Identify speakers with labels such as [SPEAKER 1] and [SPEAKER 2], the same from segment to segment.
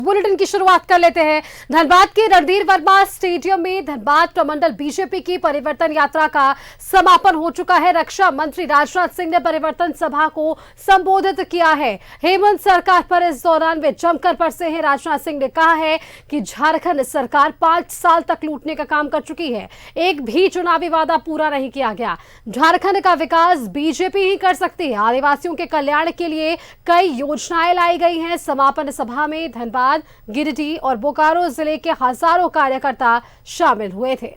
[SPEAKER 1] Bulletin की शुरुआत कर लेते हैं। धनबाद के रणधीर वर्मा स्टेडियम में धनबाद प्रमंडल बीजेपी की परिवर्तन यात्रा का समापन हो चुका है। रक्षा मंत्री राजनाथ सिंह ने परिवर्तन सभा को संबोधित किया है। हेमंत सरकार पर इस दौरान वे जमकर बरसे हैं। राजनाथ सिंह ने कहा है कि झारखंड सरकार 5 साल तक लूटने का काम कर चुकी है, एक भी चुनावी वादा पूरा नहीं किया गया। झारखंड का विकास बीजेपी ही कर सकती है। आदिवासियों के कल्याण के लिए कई योजनाएं लाई गई हैं। समापन सभा में धनबाद, गिरिडीह और बोकारो जिले के हजारों कार्यकर्ता शामिल हुए थे।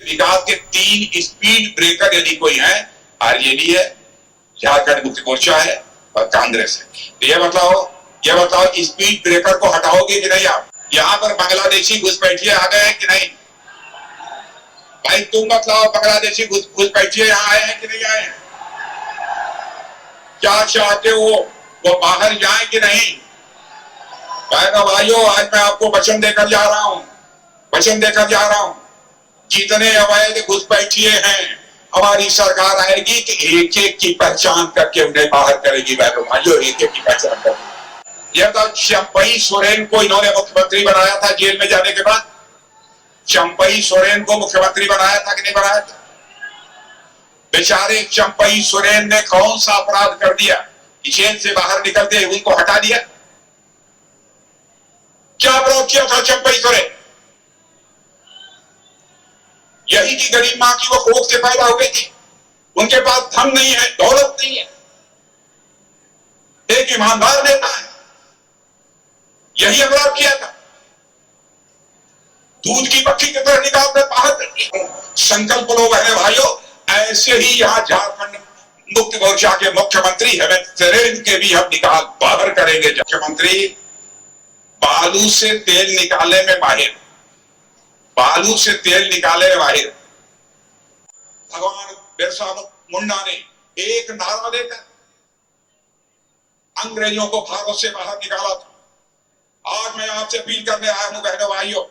[SPEAKER 2] विकास के 3 स्पीड ब्रेकर यदि कोई है, आरजेडी है, झारखंड मुक्ति मोर्चा है और कांग्रेस है। तो ये बताओ स्पीड ब्रेकर को हटाओगे कि नहीं? आप यहाँ पर बांग्लादेशी घुसपैठिए आ गए हैं कि नहीं? भाई तुम बताओ, बांग्लादेशी घुसपैठिए यहाँ आए हैं कि नहीं आए हैं? क्या चाहते हो वो बाहर जाए कि नहीं? भाइयों, आज मैं आपको वचन देकर जा रहा हूं, जितने अवैध घुसपैठिए हैं, हमारी सरकार आएगी कि एक एक की पहचान करके उन्हें बाहर करेगी। भाइयों, एक एक की पहचान करेगी। यह तो चंपई सोरेन को इन्होंने मुख्यमंत्री बनाया था जेल में जाने के बाद। चंपई सोरेन को मुख्यमंत्री बनाया था कि नहीं बनाया था? बेचारे चंपई सोरेन ने कौन सा अपराध कर दिया कि जेल से बाहर निकलते उनको हटा दिया? क्या अपराध किया था चंपई सोरेन? यही की गरीब मां की वो कोख से पैदा हो गई थी। उनके पास धन नहीं है, दौलत नहीं है, एक ईमानदार नेता है। यही अपराध किया था। दूध की पक्षी की तरह निकालते बाहर कर दिया। संकल्प लो बहने भाइयों, ऐसे ही यहाँ झारखंड मुक्ति मोर्चा के मुख्यमंत्री हेमंत सोरेन के भी हम निकाल बाहर करेंगे। मुख्यमंत्री बालू से तेल निकालने में माहिर, भगवान बिरसा मुंडा ने एक नारा देकर अंग्रेजों को भारत से बाहर निकाला था। आज मैं आपसे अपील करने आया हूं बहनों भाइयों,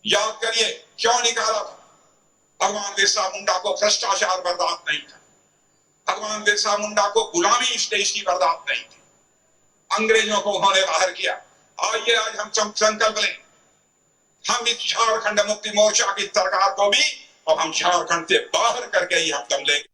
[SPEAKER 2] याद करिए क्यों निकाला था। भगवान बिरसा मुंडा को भ्रष्टाचार बर्दाश्त नहीं था। भगवान बिरसा मुंडा को गुलामी इस देश की बर्दाश्त नहीं थी। अंग्रेजों को उन्होंने बाहर किया। आइए आज हम संकल्प लें, हम इस झारखंड मुक्ति मोर्चा की सरकार को भी और हम झारखंड से बाहर करके ही हम दम लेंगे।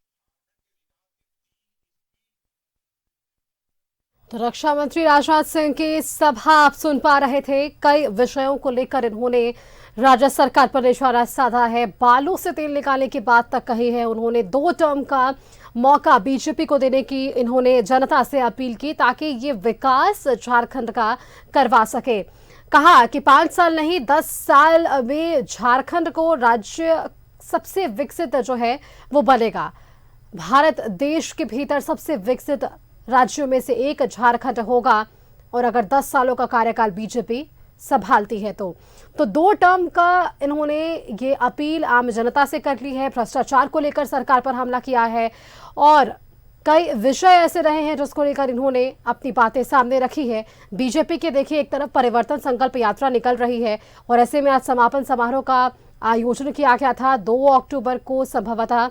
[SPEAKER 1] तो रक्षा मंत्री राजनाथ सिंह की सभा आप सुन पा रहे थे। कई विषयों को लेकर इन्होंने राज्य सरकार पर निशाना साधा है। बालू से तेल निकालने की बात तक कही है। उन्होंने 2 टर्म का मौका बीजेपी को देने की इन्होंने जनता से अपील की ताकि ये विकास झारखंड का करवा सके। कहा कि 5 साल नहीं 10 साल में झारखंड को राज्य सबसे विकसित जो है वो बनेगा। भारत देश के भीतर सबसे विकसित राज्यों में से एक झारखंड होगा और अगर 10 सालों का कार्यकाल बीजेपी संभालती है तो 2 टर्म का इन्होंने ये अपील आम जनता से कर ली है। भ्रष्टाचार को लेकर सरकार पर हमला किया है और कई विषय ऐसे रहे हैं जिसको लेकर इन्होंने अपनी बातें सामने रखी है। बीजेपी के देखिए एक तरफ परिवर्तन संकल्प यात्रा निकल रही है और ऐसे में आज समापन समारोह का आयोजन किया गया था। 2 अक्टूबर को संभवतः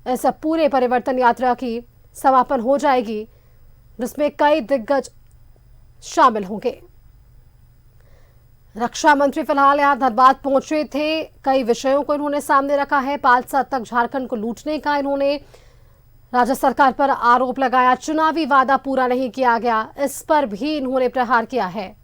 [SPEAKER 1] इस पूरे परिवर्तन यात्रा की समापन हो जाएगी जिसमें कई दिग्गज शामिल होंगे। रक्षा मंत्री फिलहाल यहां धनबाद पहुंचे थे। कई विषयों को इन्होंने सामने रखा है। 5 साल तक झारखंड को लूटने का इन्होंने राज्य सरकार पर आरोप लगाया। चुनावी वादा पूरा नहीं किया गया, इस पर भी इन्होंने प्रहार किया है।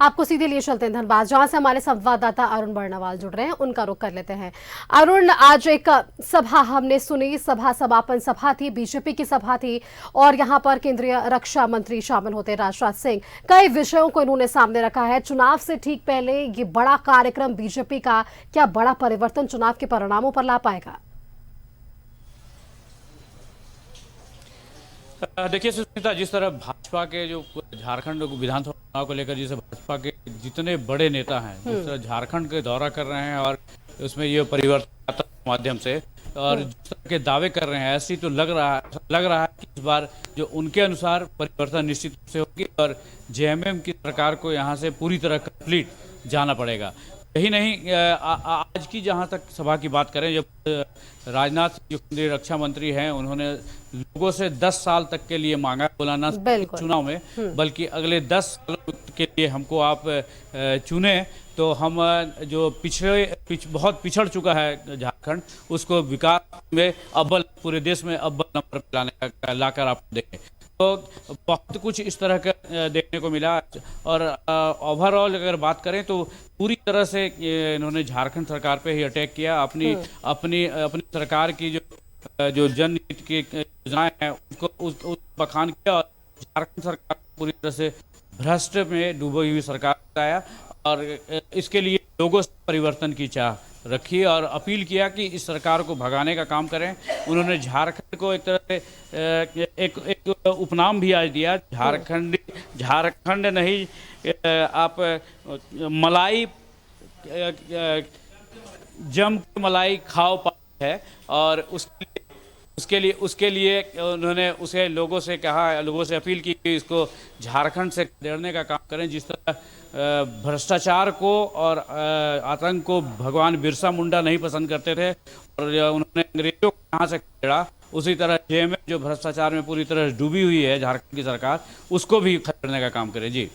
[SPEAKER 1] आपको सीधे लिए चलते हैं धनबाद, जहां से हमारे संवाददाता अरुण बर्णवाल जुड़ रहे हैं। उनका रुख कर लेते हैं। अरुण, आज एक सभा हमने सुनी, सभा समापन सभा थी, बीजेपी की सभा थी और यहां पर केंद्रीय रक्षा मंत्री शामिल होते राजनाथ सिंह। कई विषयों को इन्होंने सामने रखा है। चुनाव से ठीक पहले ये बड़ा कार्यक्रम बीजेपी का क्या बड़ा परिवर्तन चुनाव के परिणामों पर ला पाएगा?
[SPEAKER 3] देखिए सुष्मिता, जिस तरह भाजपा के जो झारखंड विधानसभा चुनाव को लेकर जिसे भाजपा के जितने बड़े नेता हैं जिस तरह झारखंड के दौरा कर रहे हैं और उसमें ये परिवर्तन यात्रा के माध्यम से और जिस तरह के दावे कर रहे हैं, ऐसी तो लग रहा है कि इस बार जो उनके अनुसार परिवर्तन निश्चित रूप से होगी और जेएमएम की सरकार को यहाँ से पूरी तरह कंप्लीट जाना पड़ेगा। यही नहीं, आज की जहाँ तक सभा की बात करें, जब राजनाथ जो केंद्रीय रक्षा मंत्री हैं, उन्होंने लोगों से 10 साल तक के लिए मांगा, बोलाना चुनाव में, बल्कि अगले 10 सालों के लिए हमको आप चुने तो हम जो बहुत पिछड़ चुका है झारखंड, उसको विकास में अव्वल, पूरे देश में अव्वल नंबर पर लाकर आप देखें। तो बहुत कुछ इस तरह का देखने को मिला। और ओवरऑल अगर बात करें तो पूरी तरह से इन्होंने झारखंड सरकार पे ही अटैक किया। अपनी सरकार की जो जनहित की योजनाएं हैं उसको बखान किया और झारखंड सरकार पूरी तरह से भ्रष्ट में डूबी हुई सरकार बताया और इसके लिए लोगों से परिवर्तन की चाह रखी और अपील किया कि इस सरकार को भगाने का काम करें। उन्होंने झारखंड को एक तरह से एक उपनाम भी आज दिया, झारखंड नहीं, आप मलाई जम के मलाई खाओ पाए है। और उसके लिए उन्होंने लोगों से अपील की कि इसको झारखंड से खदेड़ने का काम करें। जिस तरह भ्रष्टाचार को और आतंक को भगवान बिरसा मुंडा नहीं पसंद करते थे और उन्होंने अंग्रेजों को यहाँ से खदेड़ा, उसी तरह जेएमएम जो भ्रष्टाचार में पूरी तरह डूबी हुई है झारखंड की सरकार, उसको भी खदेड़ने का काम करे। जी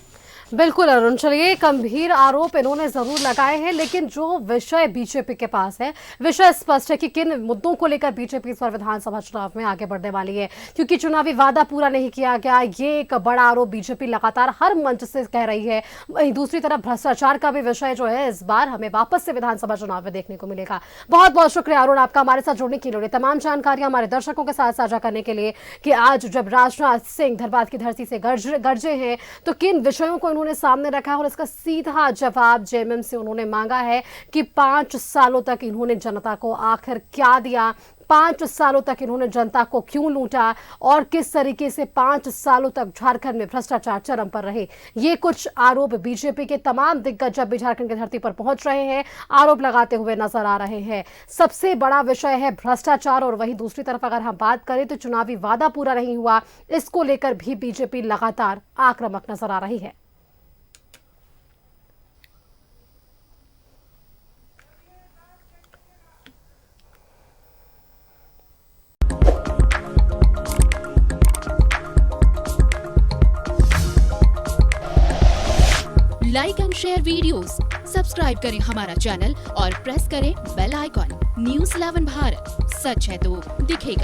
[SPEAKER 1] बिल्कुल अरुण, चलिए, गंभीर आरोप इन्होंने जरूर लगाए हैं, लेकिन जो विषय बीजेपी के पास है, विषय स्पष्ट है कि किन मुद्दों को लेकर बीजेपी इस बार विधानसभा चुनाव में आगे बढ़ने वाली है। क्योंकि चुनावी वादा पूरा नहीं किया गया, ये एक बड़ा आरोप बीजेपी लगातार हर मंच से कह रही है। वहीं दूसरी तरफ भ्रष्टाचार का भी विषय जो है इस बार हमें वापस से विधानसभा चुनाव में देखने को मिलेगा। बहुत बहुत शुक्रिया अरुण आपका हमारे साथ जुड़ने के लिए, तमाम जानकारियां हमारे दर्शकों के साथ साझा करने के लिए कि आज जब राजनाथ सिंह धनबाद की धरती से गरजे हैं तो किन विषयों को उन्होंने सामने रखा है और इसका सीधा जवाब जेएमएम से उन्होंने मांगा है कि 5 सालों तक इन्होंने जनता को आखिर क्या दिया, 5 सालों तक इन्होंने जनता को क्यों लूटा और किस तरीके से 5 सालों तक झारखंड में भ्रष्टाचार चरम पर रहे। ये कुछ आरोप बीजेपी के तमाम दिग्गज जब भी झारखंड की धरती पर पहुंच रहे हैं, आरोप लगाते हुए नजर आ रहे हैं। सबसे बड़ा विषय है भ्रष्टाचार और वहीं दूसरी तरफ अगर हम बात करें तो चुनावी वादा पूरा नहीं हुआ, इसको लेकर भी बीजेपी लगातार आक्रामक नजर आ रही है।
[SPEAKER 4] Like and share videos, subscribe करें हमारा चैनल और प्रेस करें बेल आइकॉन। न्यूज़ 11 भारत, सच है तो दिखेगा।